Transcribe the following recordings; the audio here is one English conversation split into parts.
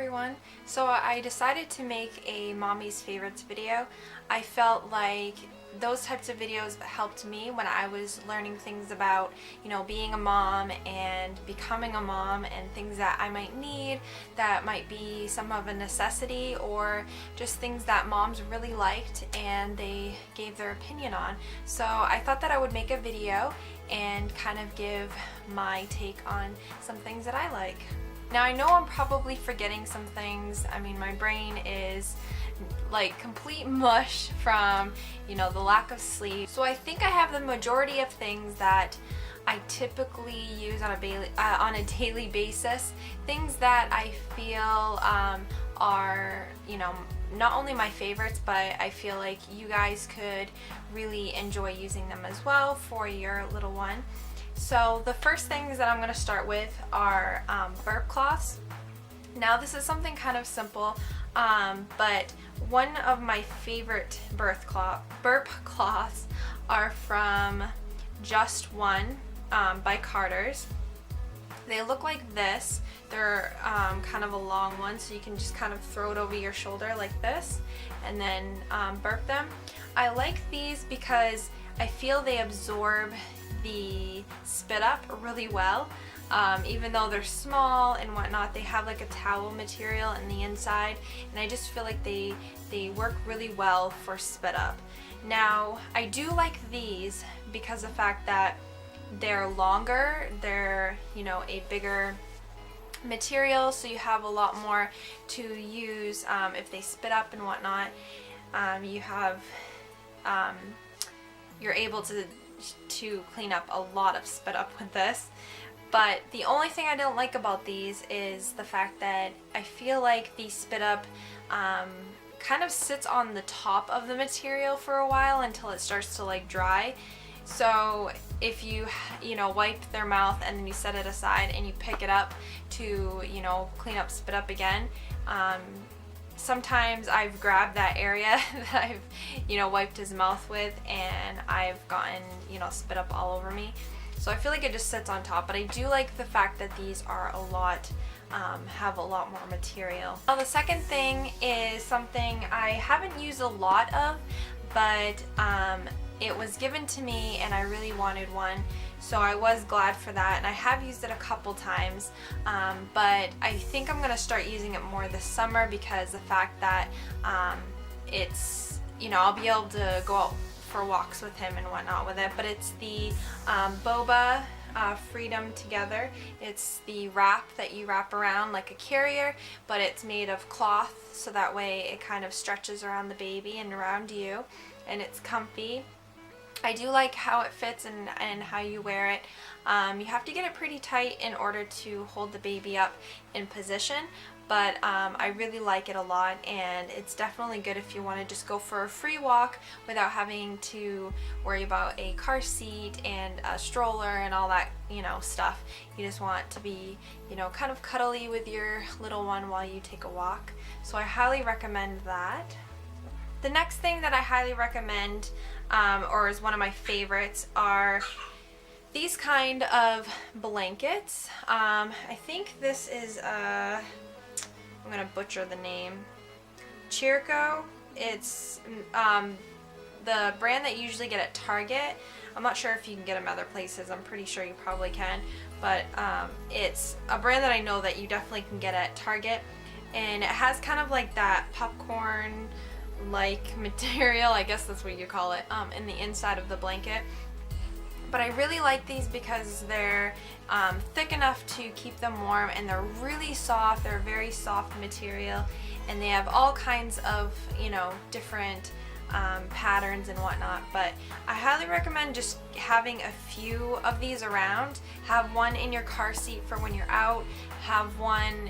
everyone. So I decided to make a mommy's favorites video. I felt like those types of videos helped me when I was learning things about, being a mom and becoming a mom and things that I might need that might be some of a necessity or just things that moms really liked and they gave their opinion on. So I thought that I would make a video and kind of give my take on some things that I like. Now I know I'm probably forgetting some things. I mean, my brain is like complete mush from, the lack of sleep. So I think I have the majority of things that I typically use on a daily basis. Things that I feel are, not only my favorites, but I feel like you guys could really enjoy using them as well for your little one. So the first things that I'm going to start with are burp cloths. Now this is something kind of simple, but one of my favorite burp cloths are from Just One by Carter's. They look like this. They're kind of a long one, so you can just kind of throw it over your shoulder like this and then burp them. I like these because I feel they absorb the spit up really well. Even though they're small and whatnot, they have like a towel material in the inside, and I just feel like they work really well for spit up. Now I do like these because of the fact that they're longer, they're a bigger material, so you have a lot more to use if they spit up and whatnot. You're able to clean up a lot of spit up with this. But the only thing I don't like about these is the fact that I feel like the spit up kind of sits on the top of the material for a while until it starts to like dry. So if you wipe their mouth and then you set it aside and you pick it up to clean up spit up again, sometimes I've grabbed that area that I've wiped his mouth with and I've gotten spit up all over me. So I feel like it just sits on top, but I do like the fact that these are have a lot more material. Now the second thing is something I haven't used a lot of, but it was given to me and I really wanted one, so I was glad for that, and I have used it a couple times, but I think I'm going to start using it more this summer because the fact that it's, I'll be able to go out for walks with him and whatnot with it. But it's the Boba Freedom Together. It's the wrap that you wrap around like a carrier, but it's made of cloth, so that way it kind of stretches around the baby and around you, and it's comfy. I do like how it fits and how you wear it. You have to get it pretty tight in order to hold the baby up in position, but I really like it a lot, and it's definitely good if you want to just go for a free walk without having to worry about a car seat and a stroller and all that stuff. You just want to be kind of cuddly with your little one while you take a walk. So I highly recommend that. The next thing that I highly recommend, or is one of my favorites, are these kind of blankets. I think this is I'm gonna butcher the name, Chirco. It's the brand that you usually get at Target. I'm not sure if you can get them other places. I'm pretty sure you probably can, but it's a brand that I know that you definitely can get at Target, and it has kind of like that popcorn like material, I guess that's what you call it, in the inside of the blanket. But I really like these because they're thick enough to keep them warm, and they're really soft. They're a very soft material, and they have all kinds of different patterns and whatnot. But I highly recommend just having a few of these around. Have one in your car seat for when you're out, have one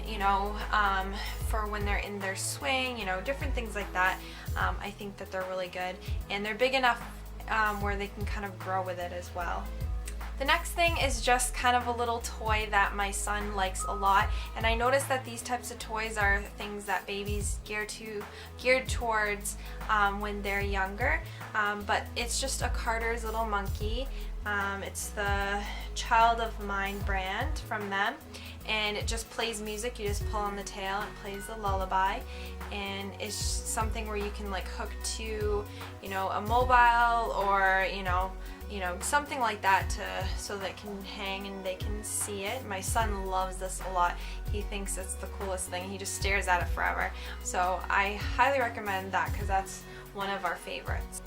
for when they're in their swing, different things like that. I think that they're really good, and they're big enough where they can kind of grow with it as well. The next thing is just kind of a little toy that my son likes a lot, and I noticed that these types of toys are things that babies geared towards when they're younger, but it's just a Carter's little monkey. It's the Child of Mine brand from them, and it just plays music. You just pull on the tail, it plays the lullaby, and it's something where you can like hook to, you know, a mobile or you know something like that so that it can hang and they can see it. My son loves this a lot. He thinks it's the coolest thing. He just stares at it forever. So I highly recommend that because that's one of our favorites.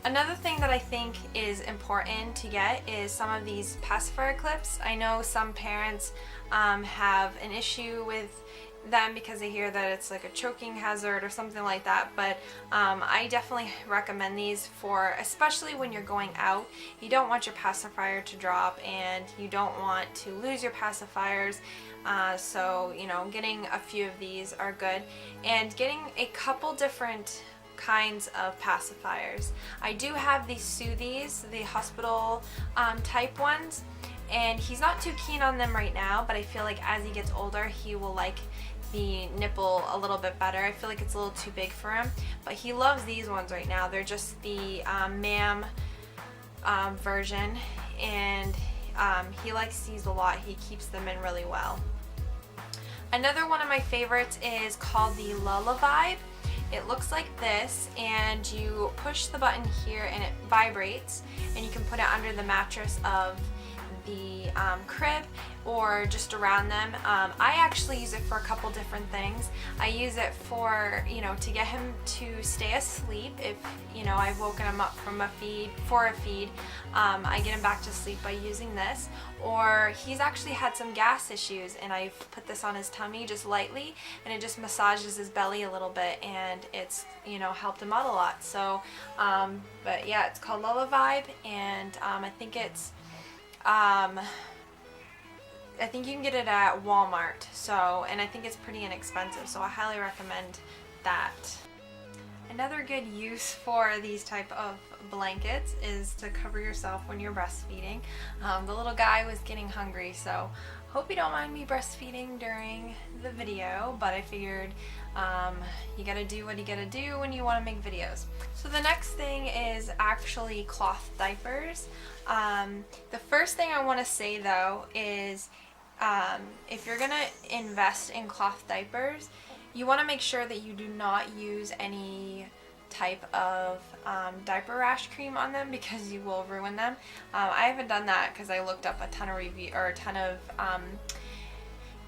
Another thing that I think is important to get is some of these pacifier clips. I know some parents have an issue with them because they hear that it's like a choking hazard or something like that, but I definitely recommend these for, especially when you're going out. You don't want your pacifier to drop and you don't want to lose your pacifiers, so you know, getting a few of these are good, and getting a couple different kinds of pacifiers. I do have these Soothies, the hospital type ones, and he's not too keen on them right now, but I feel like as he gets older he will like the nipple a little bit better. I feel like it's a little too big for him, but he loves these ones right now. They're just the ma'am version, and he likes these a lot. He keeps them in really well. Another one of my favorites is called the Lullaby. It looks like this, and you push the button here and it vibrates, and you can put it under the mattress of the crib or just around them. I actually use it for a couple different things. I use it for, you know, to get him to stay asleep. If, you know, I've woken him up from a feed, I get him back to sleep by using this. Or he's actually had some gas issues, and I've put this on his tummy just lightly, and it just massages his belly a little bit, and it's, you know, helped him out a lot. So, but yeah, it's called Lullaby, and I think it's I think you can get it at Walmart, so, and I think it's pretty inexpensive, so I highly recommend that. Another good use for these type of blankets is to cover yourself when you're breastfeeding. The little guy was getting hungry, so hope you don't mind me breastfeeding during the video, but I figured you gotta do what you gotta do when you want to make videos. So the next thing is actually cloth diapers. The first thing I want to say though is if you're gonna invest in cloth diapers, you want to make sure that you do not use any type of diaper rash cream on them, because you will ruin them. I haven't done that because I looked up a ton of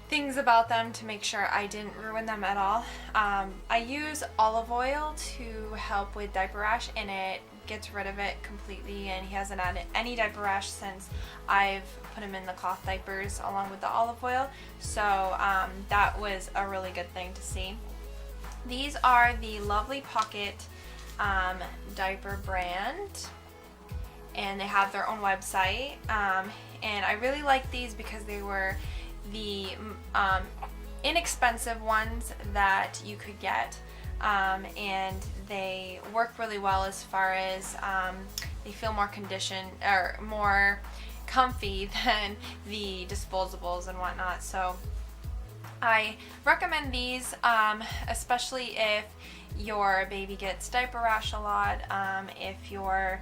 things about them to make sure I didn't ruin them at all. I use olive oil to help with diaper rash, and it gets rid of it completely, and he hasn't had any diaper rash since I've put him in the cloth diapers along with the olive oil, so that was a really good thing to see. These are the Lovely Pocket diaper brand, and they have their own website, and I really like these because they were the inexpensive ones that you could get, and they work really well as far as they feel more conditioned or more comfy than the disposables and whatnot. So I recommend these, especially if your baby gets diaper rash a lot, if you're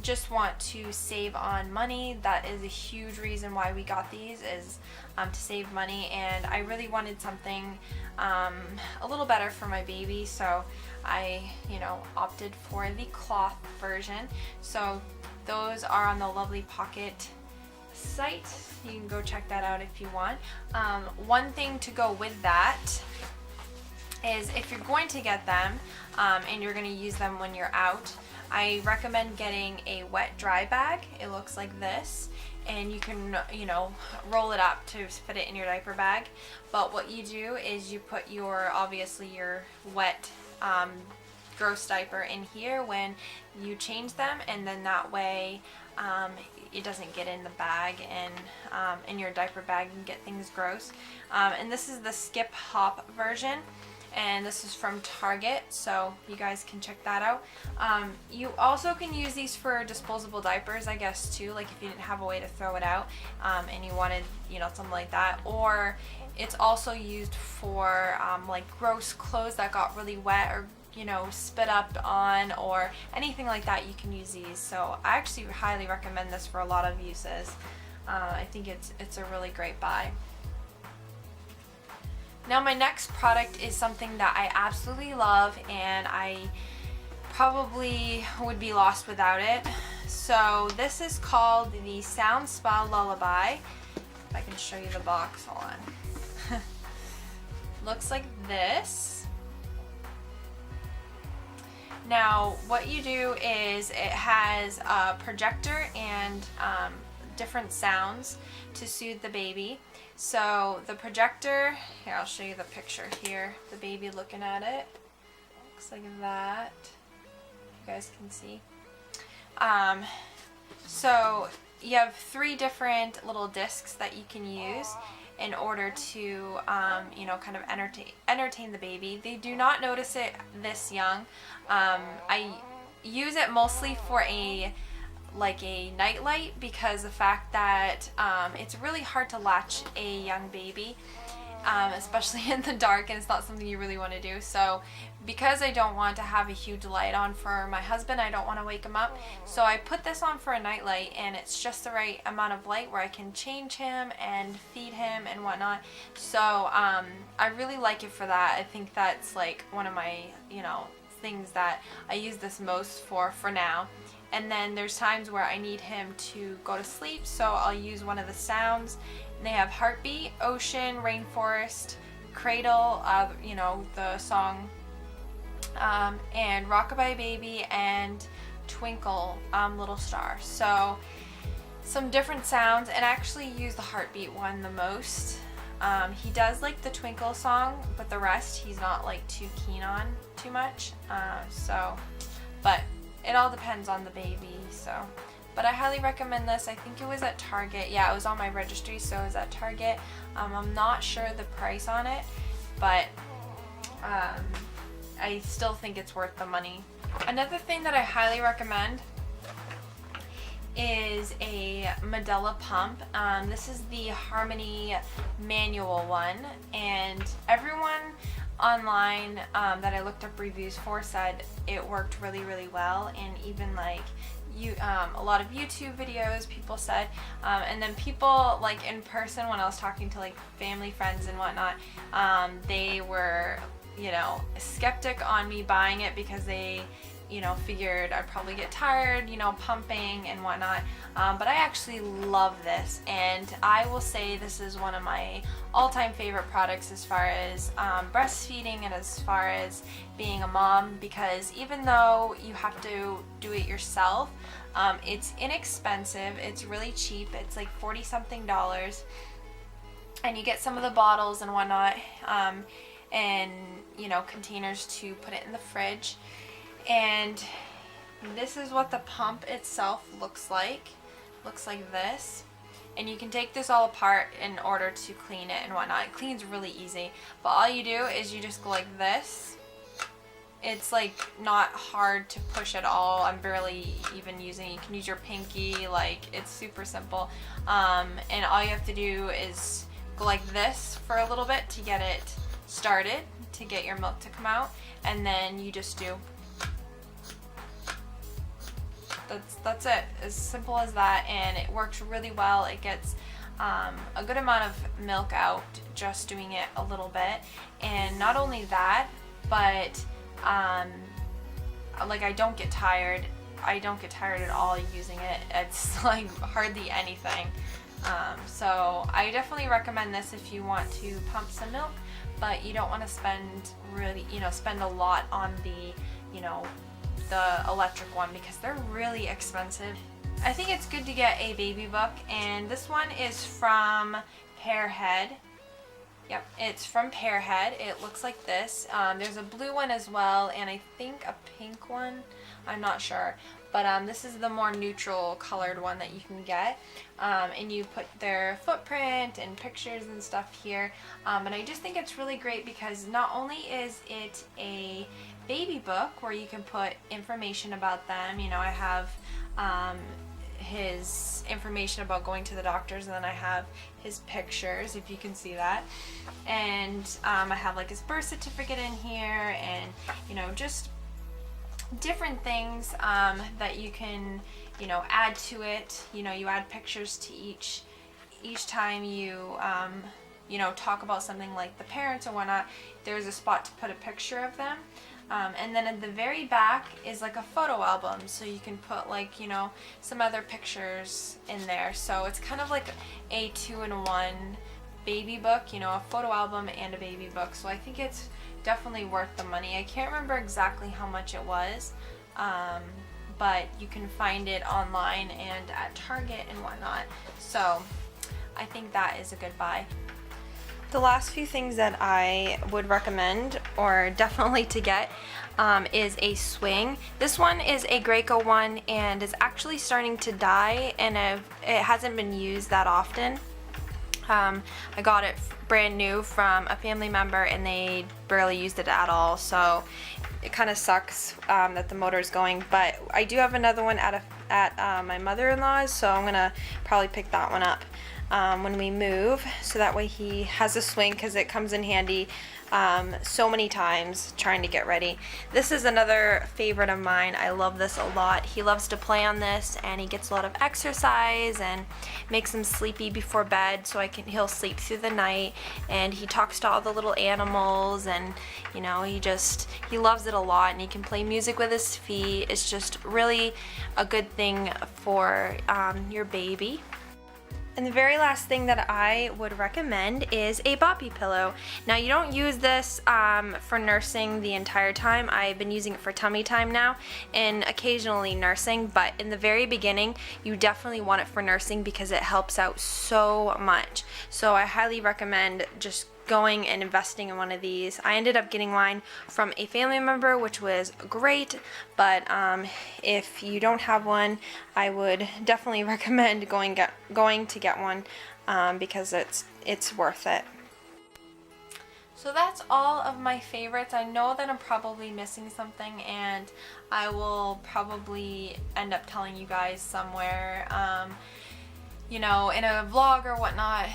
just want to save on money. That is a huge reason why we got these, is to save money, and I really wanted something a little better for my baby, so I, you know, opted for the cloth version. So those are on the Lovely Pocket site. You can go check that out if you want. One thing to go with that is if you're going to get them and you're going to use them when you're out, I recommend getting a wet dry bag. It looks like this, and you can, you know, roll it up to fit it in your diaper bag. But what you do is you put your, obviously your wet gross diaper in here when you change them, and then that way it doesn't get in the bag and in your diaper bag and get things gross. And this is the Skip Hop version, and this is from Target, so you guys can check that out. You also can use these for disposable diapers, I guess, too, like if you didn't have a way to throw it out and you wanted, you know, something like that. Or it's also used for like gross clothes that got really wet or, you know, spit up on or anything like that. You can use these, so I actually highly recommend this for a lot of uses. I think it's a really great buy. Now my next product is something that I absolutely love, and I probably would be lost without it. So this is called the Sound Spa Lullaby. If I can show you the box, hold on. Looks like this. Now what you do is it has a projector and different sounds to soothe the baby. So the projector, here I'll show you the picture here, the baby looking at it. Looks like that. You guys can see. So you have 3 different little discs that you can use in order to, you know, kind of entertain the baby. They do not notice it this young. I use it mostly for a night light, because the fact that it's really hard to latch a young baby, especially in the dark, and it's not something you really want to do. So because I don't want to have a huge light on for my husband, I don't want to wake him up, so I put this on for a night light, and it's just the right amount of light where I can change him and feed him and whatnot. So I really like it for that. I think that's like one of my, you know, things that I use this most for now. And then there's times where I need him to go to sleep, so I'll use one of the sounds. And they have Heartbeat, Ocean, Rainforest, Cradle, you know, the song, and Rockabye Baby, and Twinkle, Little Star. So some different sounds, and I actually use the Heartbeat one the most. He does like the Twinkle song, but the rest he's not like too keen on too much. But it all depends on the baby. So, but I highly recommend this. I think it was at Target. Yeah, it was on my registry, so it was at Target. I'm not sure the price on it, but I still think it's worth the money. Another thing that I highly recommend is a Medela pump. This is the Harmony manual one, and everyone online that I looked up reviews for said it worked really, really well, and even like a lot of YouTube videos people said, and then people like in person when I was talking to like family, friends and whatnot, they were, you know, skeptic on me buying it because they, you know, figured I'd probably get tired, you know, pumping and whatnot. But I actually love this, and I will say this is one of my all-time favorite products as far as breastfeeding and as far as being a mom, because even though you have to do it yourself, it's inexpensive, it's really cheap, it's like $40 something, and you get some of the bottles and whatnot, and, you know, containers to put it in the fridge. And this is what the pump itself looks like. Looks like this. And you can take this all apart in order to clean it and whatnot. It cleans really easy. But all you do is you just go like this. It's like not hard to push at all. I'm barely even using it. You can use your pinky. Like, it's super simple. And all you have to do is go like this for a little bit to get it started, to get your milk to come out. And then you just do. That's it, as simple as that, and it works really well. It gets a good amount of milk out just doing it a little bit. And not only that, but like I don't get tired at all using it. It's like hardly anything. So I definitely recommend this if you want to pump some milk, but you don't want to spend a lot on the electric one, because they're really expensive. I think it's good to get a baby book, and this one is from Pearhead. Yep, it's from Pearhead. It looks like this. There's a blue one as well, and I think a pink one. I'm not sure. But this is the more neutral colored one that you can get. And you put their footprint and pictures and stuff here. And I just think it's really great because not only is it a baby book where you can put information about them. You know, I have his information about going to the doctors, and then I have his pictures, if you can see that. And I have like his birth certificate in here, and you know, just different things that you can, you know, add to it. You know, you add pictures to each, each time you you know, talk about something like the parents or whatnot, there's a spot to put a picture of them. And then at the very back is like a photo album, so you can put like, you know, some other pictures in there. So it's kind of like a 2-in-1 baby book, you know, a photo album and a baby book. So I think it's definitely worth the money. I can't remember exactly how much it was, but you can find it online and at Target and whatnot. So I think that is a good buy. The last few things that I would recommend, or definitely to get, is a swing. This one is a Graco one and is actually starting to die, and it hasn't been used that often. I got it brand new from a family member and they barely used it at all, so it kind of sucks that the motor is going. But I do have another one at my mother-in-law's, so I'm gonna probably pick that one up when we move, so that way he has a swing, because it comes in handy so many times trying to get ready. This is another favorite of mine. I love this a lot. He loves to play on this, and he gets a lot of exercise and makes him sleepy before bed, so he'll sleep through the night, and he talks to all the little animals, and you know, he loves it a lot, and he can play music with his feet. It's just really a good thing for your baby. And the very last thing that I would recommend is a boppy pillow. Now, you don't use this for nursing the entire time. I've been using it for tummy time now and occasionally nursing, but in the very beginning you definitely want it for nursing because it helps out so much. So I highly recommend just going and investing in one of these. I ended up getting mine from a family member, which was great, but if you don't have one, I would definitely recommend going to get one because it's worth it. So that's all of my favorites. I know that I'm probably missing something, and I will probably end up telling you guys somewhere, you know, in a vlog or whatnot.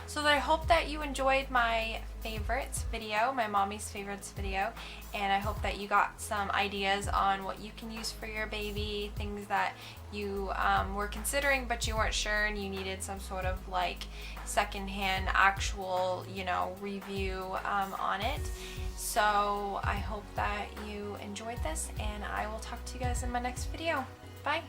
So I hope that you enjoyed my favorites video, my mommy's favorites video, and I hope that you got some ideas on what you can use for your baby, things that you were considering but you weren't sure and you needed some sort of like secondhand actual, you know, review on it. So I hope that you enjoyed this, and I will talk to you guys in my next video. Bye!